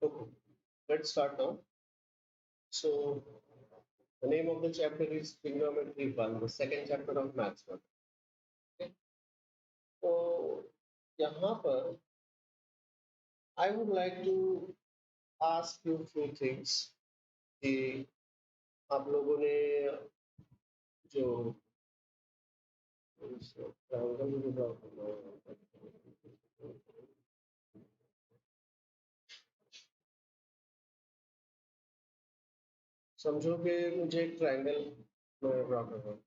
Okay, let's start now. So, the name of the chapter is Trigonometry 1, the second chapter of Maths 1. Okay. So, यहाँ पर I would like to ask you few things कि आप लोगों ने जो triangle जो draw करना है, समझो कि मुझे एक ट्रायंगल मैं ड्रॉ कर रहा हूँ.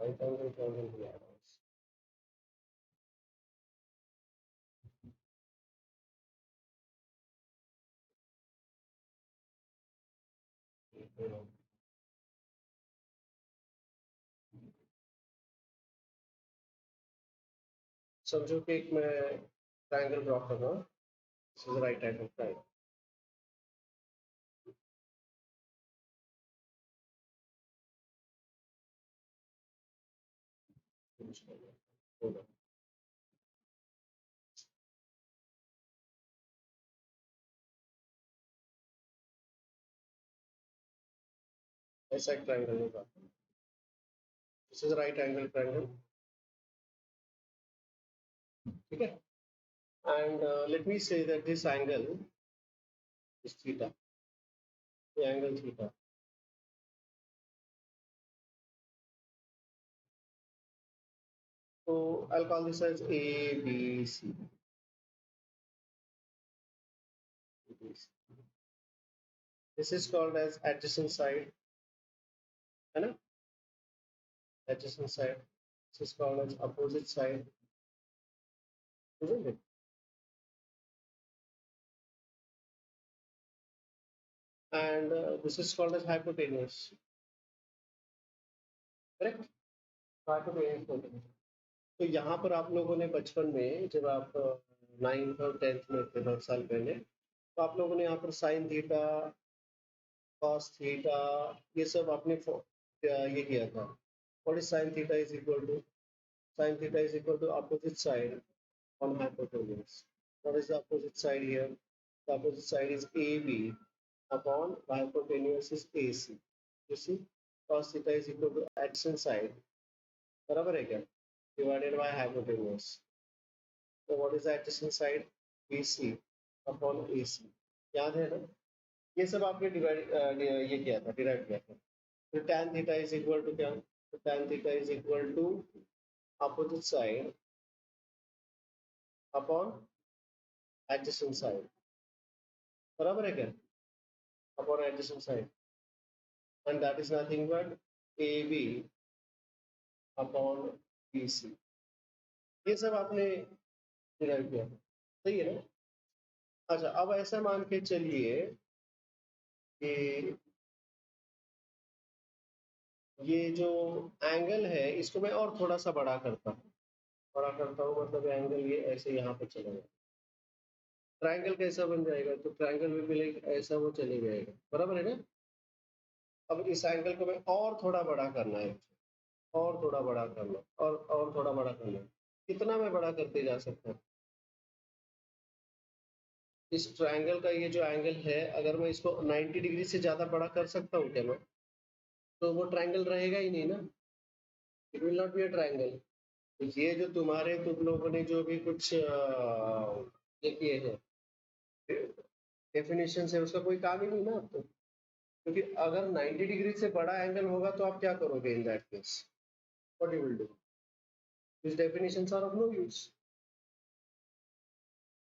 राइट एंगल ट्रायंगल दिया है. समझो कि एक मैं ट्रायंगल ड्रॉ कर रहा हूँ. This is right angle triangle. ऐसा एक ट्रायंगल होगा. This is right angle triangle. ठीक है. And let me say that this angle is theta, the angle theta. So I'll call this as A, B, C. This is called as adjacent side, है ना? Adjacent side. This is called as opposite side, isn't it? And this is called as hypotenuse. Correct? Hypotenuse बोलते हैं. तो यहाँ पर आप लोगों ने बचपन में जब आप 9th और 10th में थे 10 साल पहले, तो आप लोगों ने यहाँ पर साइन थीटा, cos थीटा, ये सब आपने ये किया था. What is sin theta is equal to? Sin theta is equal to opposite side on hypotenuse. What is the opposite side here? The opposite side is AB upon hypotenuse is AC. You see, cos theta is equal to adjacent side. बराबर है क्या? Divided by hypotenuse. So what is the adjacent side? BC upon AC. याद है ना? ये सब आपने divide ये किया था, डिराइव किया था. तो tan theta is equal to क्या? तो tan theta is equal to opposite side upon adjacent side. बराबर है क्या? Upon adjacent side. And that is nothing but AB upon BC. ये सब आपने डिराइव किया. सही है ना? अच्छा, अब ऐसा मान के चलिए कि ये जो एंगल है इसको मैं और थोड़ा सा बड़ा करता हूँ. बड़ा करता हूँ मतलब एंगल ये ऐसे यहाँ पे चलेगा. ट्रायंगल कैसा बन जाएगा? तो ट्रायंगल में भी लाइक ऐसा वो चले जाएगा. बराबर है ना? अब इस एंगल को मैं और थोड़ा बड़ा करना है, और थोड़ा बड़ा करना, और थोड़ा बड़ा करना. कितना मैं बड़ा करते जा सकता हूँ? इस ट्रायंगल का ये जो एंगल है, अगर मैं इसको 90 डिग्री से ज़्यादा बड़ा कर सकता हूँ क्या मैं? तो वो ट्रायंगल रहेगा ही नहीं ना. It will not be a triangle. तो ये जो तुम लोगों ने जो भी कुछ ये किए हैं डेफिनेशन है, उसका कोई काम ही नहीं ना आपको. क्योंकि अगर 90 डिग्री से बड़ा एंगल होगा तो आप क्या करोगे in that case? What you will do? This definitions are of no use.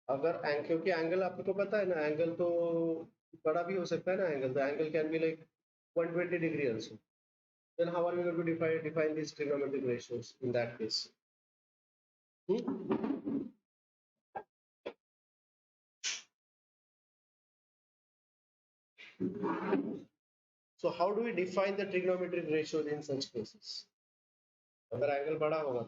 अगर क्योंकि एंगल आपको पता है ना, एंगल तो बड़ा भी हो सकता है ना. Angle the angle can be like 120 degree also. Then how are we going to define these trigonometric ratios in that case? So how do we define the trigonometric ratios in such cases? अगर angle बड़ा होगा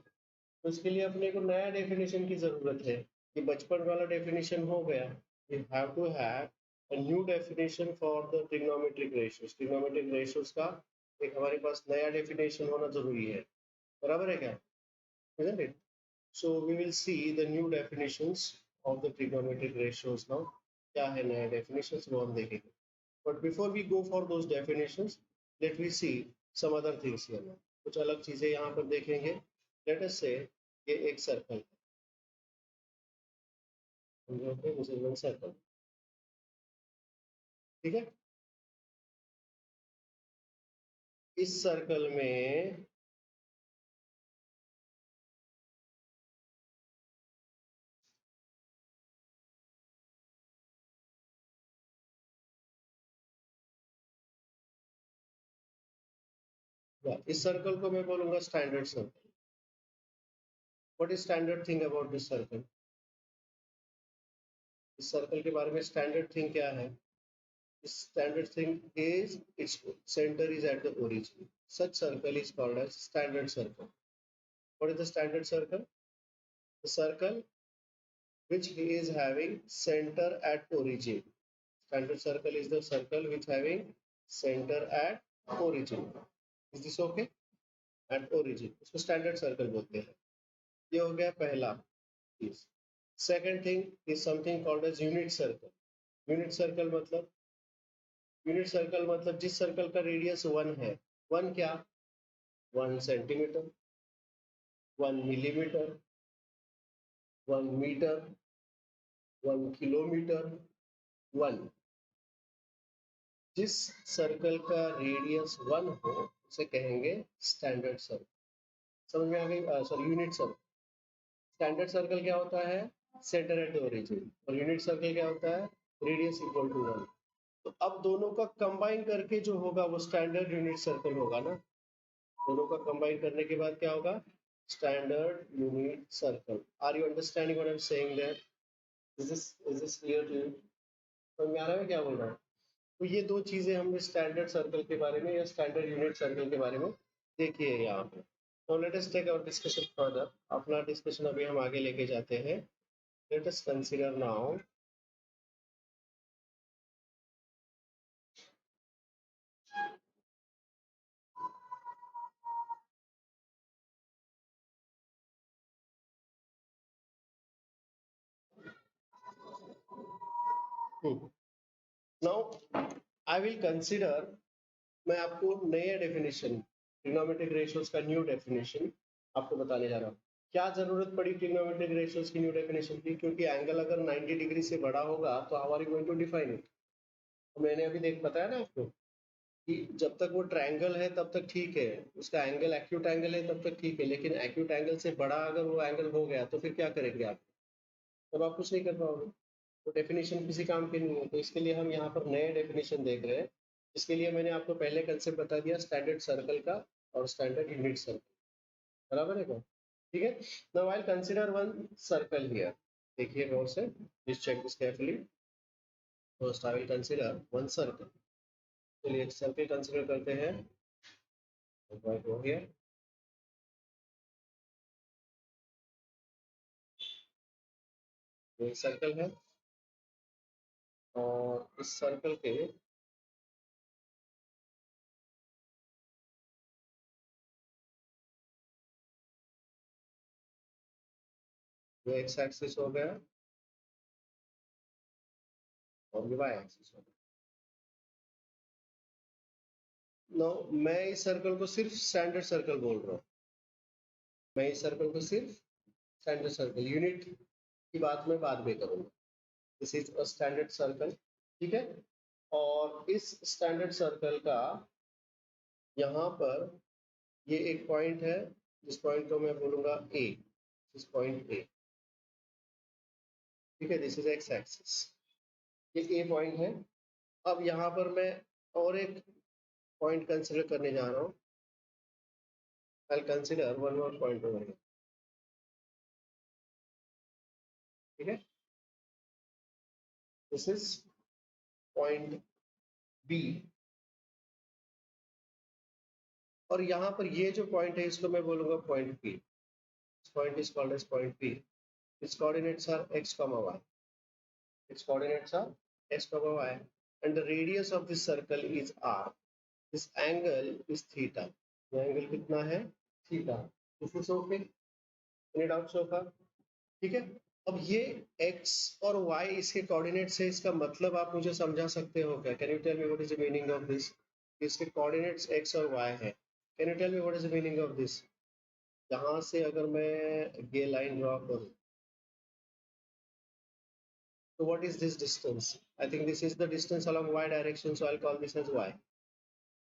तो इसके लिए अपने को नया definition की जरूरत है. कि बचपन वाला डेफिनेशन हो गया. We have to have a new definition for the trigonometric ratios. Trigonometric ratios का एक हमारे पास नया डेफिनेशन होना जरूरी है. बराबर है क्या, isn't it? So we will see the new definitions of the trigonometric ratios now. क्या है नया definitions वो हम देखेंगे. But before we go for those definitions, let me see some other things here. कुछ अलग चीजें यहाँ पर देखेंगे. Let us say ये एक सर्कल है. समझो, this is one circle. ठीक है. इस सर्कल में इस सर्कल को मैं बोलूंगा standard circle. What is standard thing about this circle? इस सर्कल के बारे में स्टैंडर्ड थिंग क्या है? Standard thing is its center is at the origin. Such circle is called as standard circle. What is the standard circle? The circle which is having center at origin. Standard circle is the circle which having center at origin. Is this okay? At origin. इसको standard circle बोलते हैं. ये हो गया पहला चीज. Second thing is something called as unit circle. Unit circle मतलब जिस सर्कल का रेडियस 1 है. 1 क्या? 1 सेंटीमीटर, 1 मिलीमीटर, 1 मीटर, 1 किलोमीटर, 1. जिस सर्कल का रेडियस 1 हो उसे कहेंगे स्टैंडर्ड सर्कल. समझ में आ गई? Sorry, unit circle. Standard circle क्या होता है? Centre at origin. और यूनिट सर्कल क्या होता है? Radius equal to 1. तो अब दोनों का कंबाइन करके जो होगा वो स्टैंडर्ड यूनिट सर्कल होगा ना. दोनों का कंबाइन करने के बाद क्या होगा? Standard unit circle. Are you understanding what I am saying there? Is this clear to you? समझ में आ रहा है क्या बोल रहा हूँ? तो ये दो चीजें हमने स्टैंडर्ड सर्कल के बारे में या स्टैंडर्ड यूनिट सर्कल के बारे में देखी है यहाँ पे. तो let us take our discussion further. अपना डिस्कशन अभी हम आगे लेके जाते हैं. Let us consider now now I will consider. मैं आपको नए डेफिनेशन ट्रिग्नोमेट्रिक रेशियोज का न्यू डेफिनेशन आपको बताने जा रहा हूँ. क्या जरूरत पड़ी ट्रिग्नोमेट्रिक रेशियोज की न्यू डेफिनेशन की? क्योंकि एंगल अगर 90 डिग्री से बड़ा होगा तो how are you going to define it? तो मैंने अभी देख बताया ना आपको कि जब तक वो ट्रायंगल है तब तक ठीक है, उसका एंगल एक्यूट एंगल है तब तक ठीक है, लेकिन एक्यूट एंगल से बड़ा अगर वो एंगल हो गया तो फिर क्या करेंगे आप? तब आप कुछ नहीं कर पाओगे. तो डेफिनेशन किसी काम की नहीं है. तो इसके लिए हम यहाँ पर नए डेफिनेशन देख रहे हैं. इसके लिए मैंने आपको पहले कंसेप्ट बता दिया स्टैंडर्ड सर्कल का और स्टैंडर्ड यूनिट सर्कल. बराबर है क्या? ठीक है. Now I will consider one circle here. देखिए गौर से, please check this carefully. First I will consider one circle. चलिए एक सर्कल कंसीडर करते हैं. राइट हो गया. एक सर्कल है और इस सर्कल के ये एक्स एक्सिस हो गया और ये वाई एक्सिस हो गया. नो, मैं इस सर्कल को सिर्फ स्टैंडर्ड सर्कल बोल रहा हूँ. मैं इस सर्कल को सिर्फ स्टैंडर्ड सर्कल, यूनिट की बात मैं बाद में करूँगा. This is a standard circle. ठीक है. और इस स्टैंडर्ड सर्कल का यहाँ पर ये एक पॉइंट है जिस पॉइंट को मैं बोलूंगा ए. This point A. ठीक है. This is x axis. ये ए पॉइंट है. अब यहाँ पर मैं और एक पॉइंट कंसिडर करने जा रहा हूँ. I consider one more point over here. ठीक है. This is point B. और यहाँ पर ये जो पॉइंट है इसको मैं बोलूंगा point P. This point is called as point P. its coordinates are x comma y. Its coordinates are x comma y, and the radius of this circle is r. This angle is theta. ये angle कितना है? Theta. This is okay, any doubt so far? ठीक है। अब ये x और y इसके coordinates है, इसका मतलब आप मुझे समझा सकते हो क्या? Can you tell me what is the meaning of this? इसके कोऑर्डिनेट्स x और y है, can you tell me what is the meaning of this? यहाँ से अगर मैं ये लाइन ड्रॉ करूँ, so what is this distance? I think this is the distance along y direction, so I'll call this as y.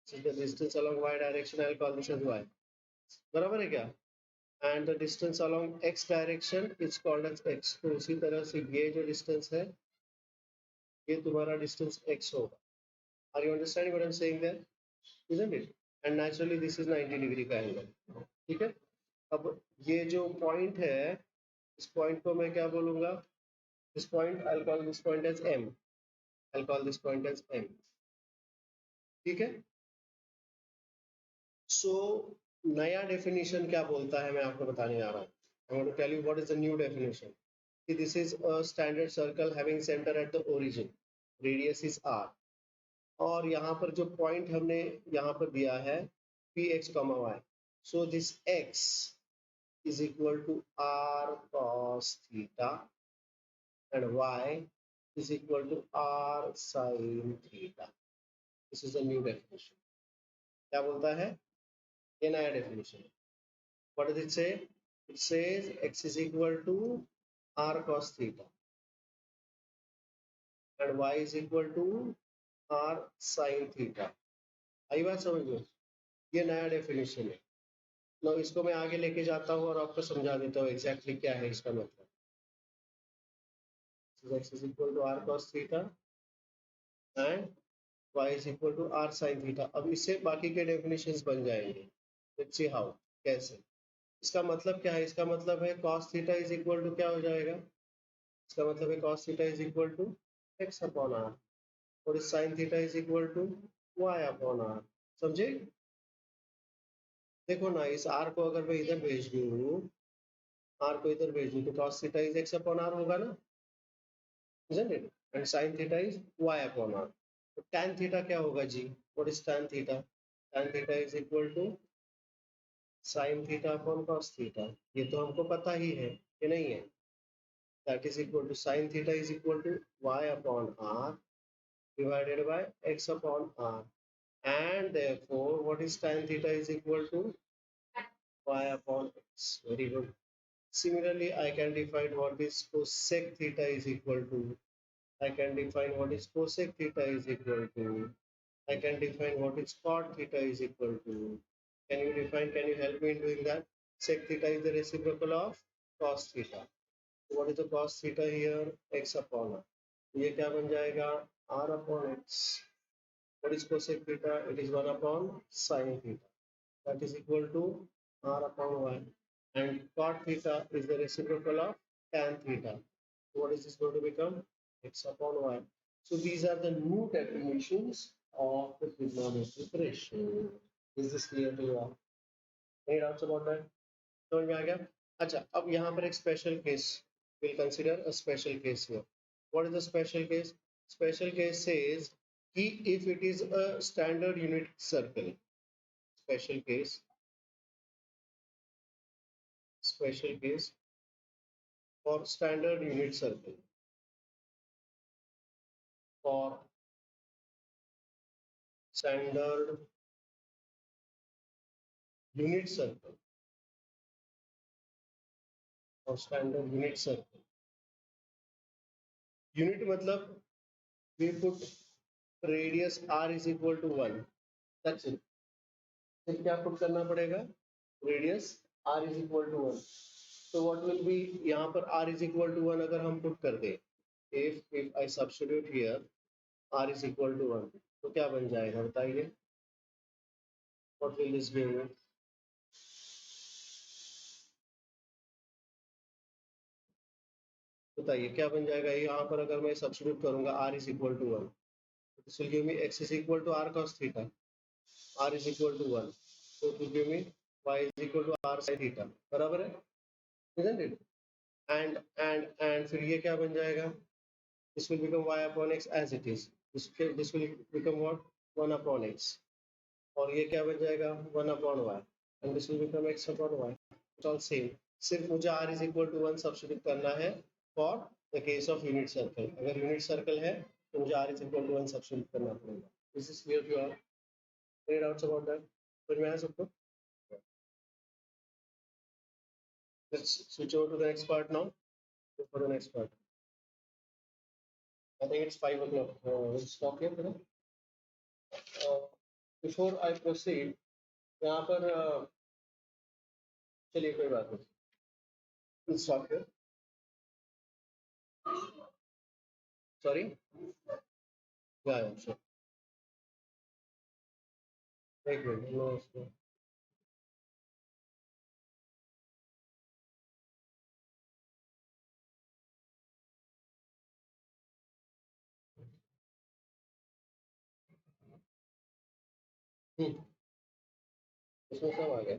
This is the distance along y direction, I'll call this as y. बराबर है क्या? And the distance along x direction is called as x. तो उसी तरह से ये जो distance है, ये तुम्हारा distance x होगा. Are you understanding what I'm saying there? Isn't it? And naturally this is 90 degree का angle. ठीक है? अब ये जो point है, इस point को मैं क्या बोलूँगा? This point, I'll call this point as M. I'll call this point as M. ठीक है? So नया definition क्या बोलता है, मैं आपको बताने जा रहा हूँ. I want to tell you what is the new definition. This is a standard circle having center at the origin. Radius is r. और यहाँ पर जो point हमने यहाँ पर दिया है px, y. So this x is equal to r cos theta and y is equal to r sin theta. This is the new definition. क्या बोलता है? ये नया definition. What does it say? It says x is equal to r cos theta and y is equal to r sin theta. आई बात समझ लो? ये नया definition है. नो, इसको मैं आगे लेके जाता हूँ और आपको समझा देता हूँ एग्जैक्टली क्या है इसका मतलब. x is equal to r cos theta and y is equal to r sin theta. अब इससे बाकी के डेफिनेशंस बन जाएंगे. लेट्स सी हाउ, कैसे. इसका मतलब क्या है? इसका मतलब है cos theta is equal to क्या हो जाएगा? इसका मतलब है cos theta is equal to x upon r और sin theta is equal to y upon r. समझे? देखो ना, इस r को अगर मैं इधर भेज दूँ, r को इधर भेज दूँ तो cos theta is x upon r होगा ना, isn't it? And sin theta is y upon r. तो tan theta क्या होगा जी? What is tan theta? Tan theta is equal to sin theta upon cos theta. ये तो हमको पता ही है, ये नहीं है? That is equal to sin theta is equal to y upon r divided by x upon r. And therefore, what is tan theta is equal to y upon x. Very good. Similarly, I can define what is cosec theta is equal to. I can define what is cosec theta is equal to. I can define what is cot theta is equal to. Can you define? Can you help me in doing that? Sec theta is the reciprocal of cos theta. So what is the cos theta here? X upon r. ये क्या बन जाएगा? R upon x. What is cosec theta? It is 1 upon sin theta. That is equal to r upon y. And cot theta is the reciprocal of tan theta. So what is this going to become? X upon y. So these are the new definitions of the trigonometric ratio. Is this clear to you all? Any doubts about that? समझ में आ गया? अच्छा, अब यहाँ पर एक special case. We'll consider a special case here. What is the special case? Special case says if it is a standard unit circle. Special case for standard unit circle. For standard unit circle. For standard unit circle. Unit मतलब we put radius r is equal to 1. That's it. फिर क्या put करना पड़ेगा? Radius r is equal to 1. So what will be, यहाँ पर r is equal to 1 अगर हम put कर दे, if I substitute here r is equal to 1, तो क्या बन जाएगा बताइए? What will this give me? बताइए क्या बन जाएगा? यहाँ पर अगर मैं सब्स्टिट्यूट करूंगा r is equal to 1, this will give me x is equal to r cos theta, r is equal to 1, so it will give me y is equal to r sin theta. बराबर है, isn't it? And फिर ये क्या बन जाएगा? This will become y upon x as it is. This will become what? 1 upon x. और ये क्या बन जाएगा? 1 upon y. And this will become x upon y. It's all same, सिर्फ मुझे r is equal to 1 substitute करना है for the case of unit circle. अगर यूनिट सर्कल है तो मुझे r is equal to 1 substitute करना पड़ेगा। This is clear to all? Any doubts about that? समझ में आया सबको? Let's switch over to the next part now. For the next part I think it's 5 o'clock. We'll stop here today. Before I proceed, यहाँ पर चलिए कोई बात नहीं, we'll stop here. Sorry? Yeah, sure. एक मिनट, no, no. इसमें सब आ गया।